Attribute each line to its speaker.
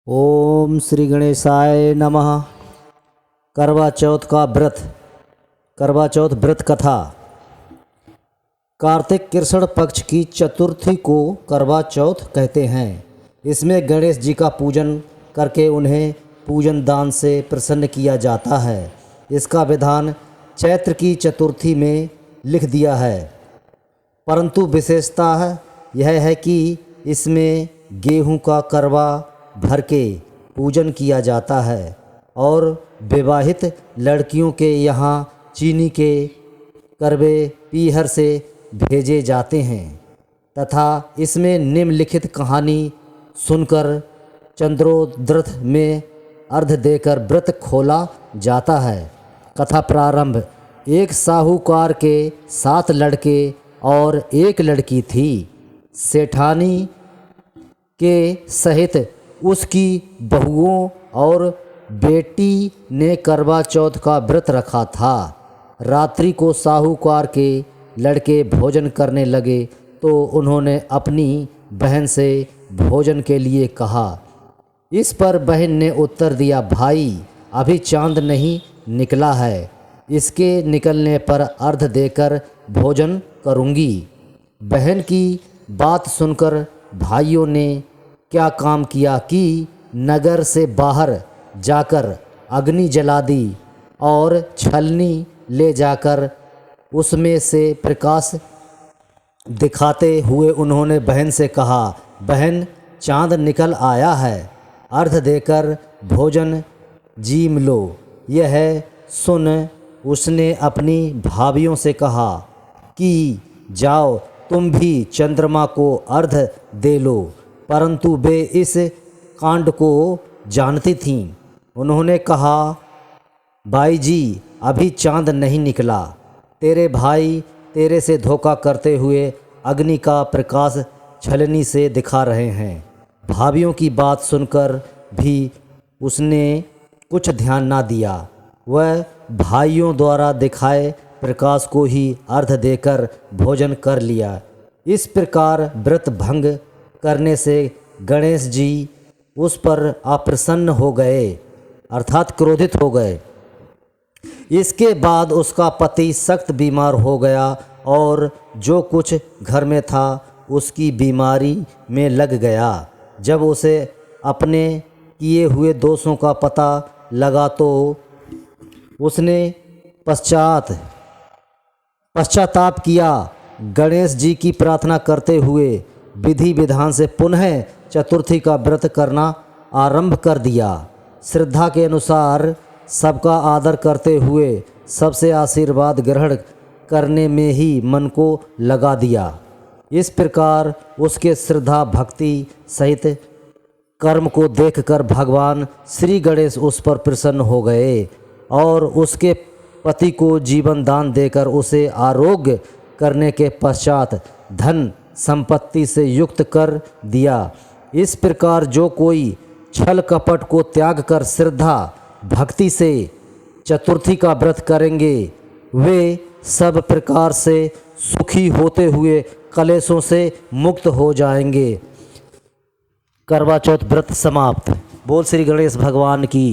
Speaker 1: ओम श्री गणेशाय नमः। करवा चौथ का व्रत। करवा चौथ व्रत कथा। कार्तिक कृष्ण पक्ष की चतुर्थी को करवा चौथ कहते हैं। इसमें गणेश जी का पूजन करके उन्हें पूजन दान से प्रसन्न किया जाता है। इसका विधान चैत्र की चतुर्थी में लिख दिया है, परंतु विशेषता यह है कि इसमें गेहूं का करवा भर के पूजन किया जाता है और विवाहित लड़कियों के यहाँ चीनी के करवे पीहर से भेजे जाते हैं तथा इसमें निम्नलिखित कहानी सुनकर चंद्रोदृत में अर्घ देकर व्रत खोला जाता है। कथा प्रारंभ। एक साहूकार के 7 लड़के और 1 लड़की थी। सेठानी के सहित उसकी बहुओं और बेटी ने करवा चौथ का व्रत रखा था। रात्रि को साहूकार के लड़के भोजन करने लगे तो उन्होंने अपनी बहन से भोजन के लिए कहा। इस पर बहन ने उत्तर दिया, भाई अभी चांद नहीं निकला है, इसके निकलने पर अर्घ देकर भोजन करूंगी। बहन की बात सुनकर भाइयों ने क्या काम किया कि नगर से बाहर जाकर अग्नि जला दी और छलनी ले जाकर उसमें से प्रकाश दिखाते हुए उन्होंने बहन से कहा, बहन चांद निकल आया है, अर्घ देकर भोजन जीम लो। यह सुन उसने अपनी भाभियों से कहा कि जाओ तुम भी चंद्रमा को अर्घ दे लो, परंतु वे इस कांड को जानती थीं। उन्होंने कहा, भाई जी अभी चांद नहीं निकला, तेरे भाई तेरे से धोखा करते हुए अग्नि का प्रकाश छलनी से दिखा रहे हैं। भाभियों की बात सुनकर भी उसने कुछ ध्यान ना दिया। वह भाइयों द्वारा दिखाए प्रकाश को ही अर्घ देकर भोजन कर लिया। इस प्रकार व्रत भंग करने से गणेश जी उस पर अप्रसन्न हो गए, अर्थात क्रोधित हो गए। इसके बाद उसका पति सख्त बीमार हो गया और जो कुछ घर में था उसकी बीमारी में लग गया। जब उसे अपने किए हुए दोषों का पता लगा तो उसने पश्चाताप किया। गणेश जी की प्रार्थना करते हुए विधि विधान से पुनः चतुर्थी का व्रत करना आरंभ कर दिया। श्रद्धा के अनुसार सबका आदर करते हुए सबसे आशीर्वाद ग्रहण करने में ही मन को लगा दिया। इस प्रकार उसके श्रद्धा भक्ति सहित कर्म को देखकर भगवान श्री गणेश उस पर प्रसन्न हो गए और उसके पति को जीवन दान देकर उसे आरोग्य करने के पश्चात धन संपत्ति से युक्त कर दिया। इस प्रकार जो कोई छल कपट को त्याग कर श्रद्धा भक्ति से चतुर्थी का व्रत करेंगे वे सब प्रकार से सुखी होते हुए कलेशों से मुक्त हो जाएंगे। करवा चौथ व्रत समाप्त। बोल श्री गणेश भगवान की।